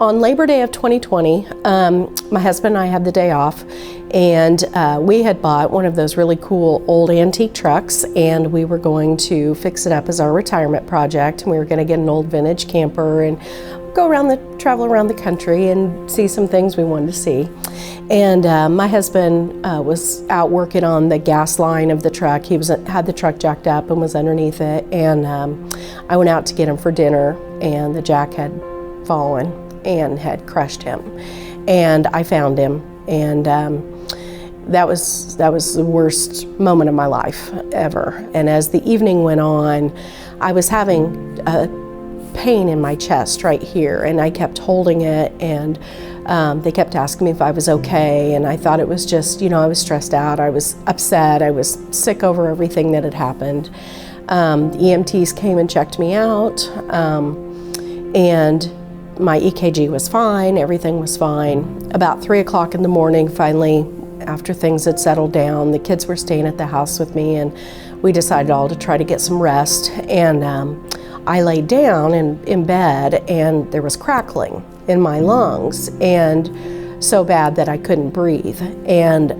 On Labor Day of 2020, my husband and I had the day off, and we had bought one of those really cool old antique trucks, and we were going to fix it up as our retirement project, and we were going to get an old vintage camper and travel around the country and see some things we wanted to see. And my husband was out working on the gas line of the truck. He had the truck jacked up and was underneath it, and I went out to get him for dinner, and the jack had fallen and had crushed him. And I found him, and that was the worst moment of my life ever. And as the evening went on, I was having a pain in my chest right here, and I kept holding it, and they kept asking me if I was okay, and I thought it was just, I was stressed out, I was upset, I was sick over everything that had happened. The EMTs came and checked me out, and my EKG was fine, everything was fine. About 3 o'clock in the morning, finally, after things had settled down, the kids were staying at the house with me, and we decided all to try to get some rest. And I laid down in bed, and there was crackling in my lungs, and so bad that I couldn't breathe. And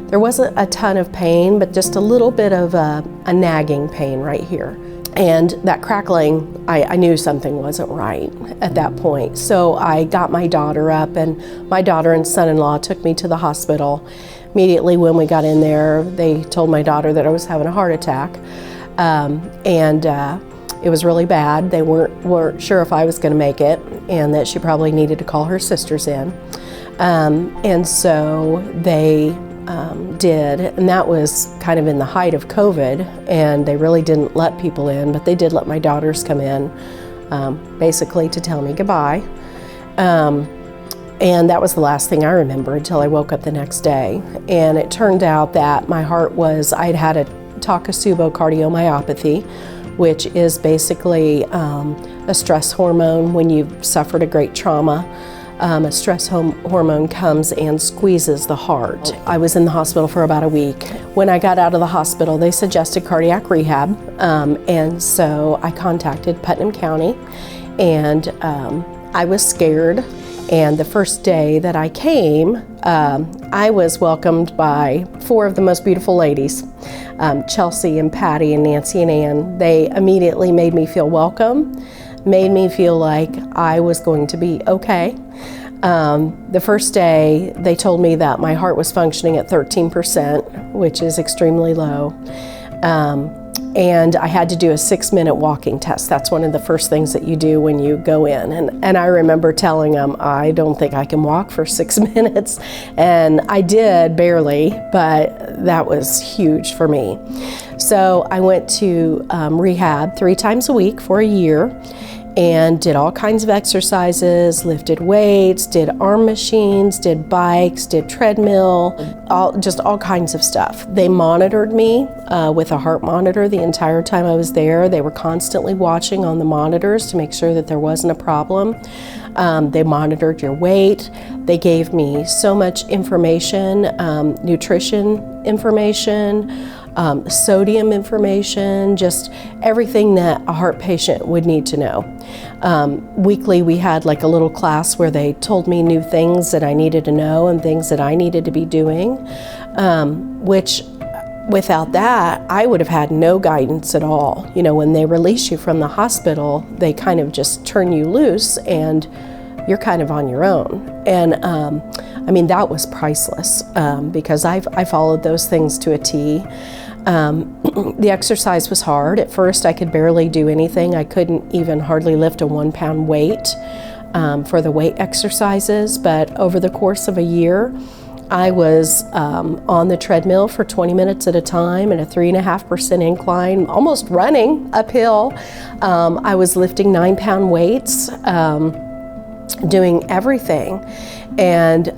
there wasn't a ton of pain, but just a little bit of a nagging pain right here. And that crackling, I knew something wasn't right at that point. So I got my daughter up, and my daughter and son-in-law took me to the hospital. Immediately when we got in there, they told my daughter that I was having a heart attack. And it was really bad. They weren't sure if I was going to make it, and that she probably needed to call her sisters in. And so they did, and that was kind of in the height of COVID, and they really didn't let people in, but they did let my daughters come in, basically to tell me goodbye. And that was the last thing I remember until I woke up the next day. And it turned out that my heart I'd had a Takotsubo cardiomyopathy, which is basically a stress hormone. When you've suffered a great trauma, a stress hormone comes and squeezes the heart. I was in the hospital for about a week. When I got out of the hospital, they suggested cardiac rehab, and so I contacted Putnam County, and I was scared. And the first day that I came, I was welcomed by 4 of the most beautiful ladies, Chelsea and Patty and Nancy and Ann. They immediately made me feel welcome, made me feel like I was going to be okay. The first day, they told me that my heart was functioning at 13%, which is extremely low. And I had to do a 6-minute walking test. That's one of the first things that you do when you go in. And I remember telling them, I don't think I can walk for 6 minutes. And I did, barely, but that was huge for me. So I went to rehab 3 times a week for a year, and did all kinds of exercises, lifted weights, did arm machines, did bikes, did treadmill, all kinds of stuff. They monitored me with a heart monitor the entire time I was there. They were constantly watching on the monitors to make sure that there wasn't a problem. They monitored your weight. They gave me so much information, nutrition information, sodium information, just everything that a heart patient would need to know. Weekly we had like a little class where they told me new things that I needed to know and things that I needed to be doing, which without that I would have had no guidance at all. When they release you from the hospital, they kind of just turn you loose and you're kind of on your own. And that was priceless, because I followed those things to a T. The exercise was hard. At first I could barely do anything. I couldn't even hardly lift a 1-pound weight for the weight exercises, but over the course of a year I was on the treadmill for 20 minutes at a time at a 3.5% incline, almost running uphill. I was lifting 9-pound weights, doing everything, and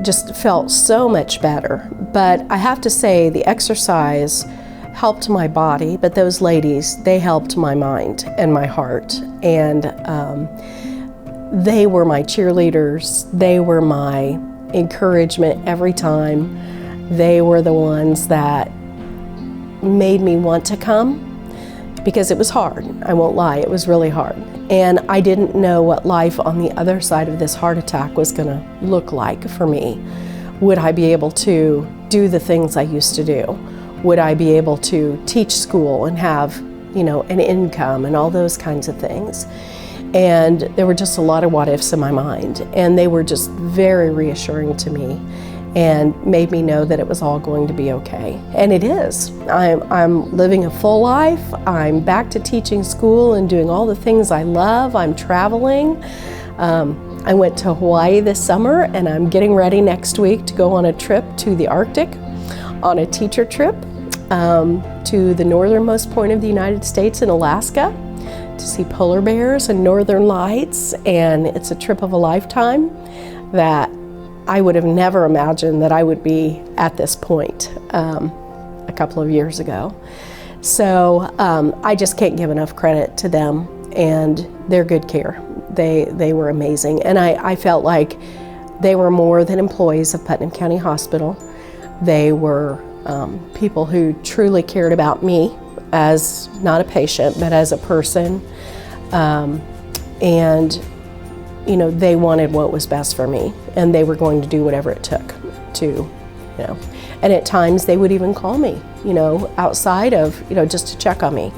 just felt so much better. But I have to say the exercise helped my body, but those ladies, they helped my mind and my heart. And they were my cheerleaders. They were my encouragement every time. They were the ones that made me want to come, because it was hard. I won't lie, it was really hard. And I didn't know what life on the other side of this heart attack was going to look like for me. Would I be able to do the things I used to do? Would I be able to teach school and have, an income and all those kinds of things? And there were just a lot of what ifs in my mind, and they were just very reassuring to me and made me know that it was all going to be okay. And it is. I'm living a full life. I'm back to teaching school and doing all the things I love. I'm traveling. I went to Hawaii this summer, and I'm getting ready next week to go on a trip to the Arctic, on a teacher trip to the northernmost point of the United States in Alaska to see polar bears and northern lights. And it's a trip of a lifetime that I would have never imagined that I would be at this point a couple of years ago. So I just can't give enough credit to them and their good care. They were amazing, and I felt like they were more than employees of Putnam County Hospital. They were people who truly cared about me as not a patient, but as a person, and they wanted what was best for me, and they were going to do whatever it took to, and at times they would even call me, outside of, just to check on me.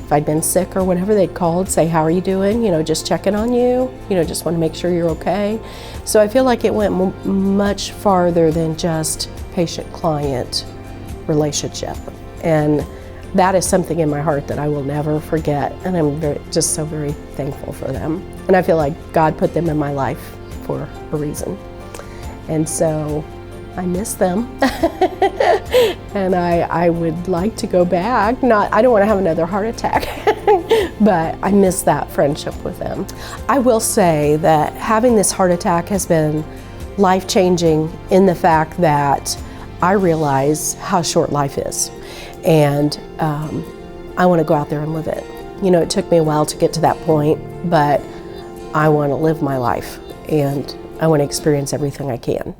If I'd been sick or whatever, they'd call and say, how are you doing? Just checking on you, just want to make sure you're okay. So I feel like it went much farther than just patient-client relationship. And that is something in my heart that I will never forget. And I'm just so very thankful for them. And I feel like God put them in my life for a reason. And so I miss them. And I would like to go back. I don't want to have another heart attack, but I miss that friendship with them. I will say that having this heart attack has been life-changing in the fact that I realize how short life is. And I want to go out there and live it. It took me a while to get to that point, but I want to live my life, and I want to experience everything I can.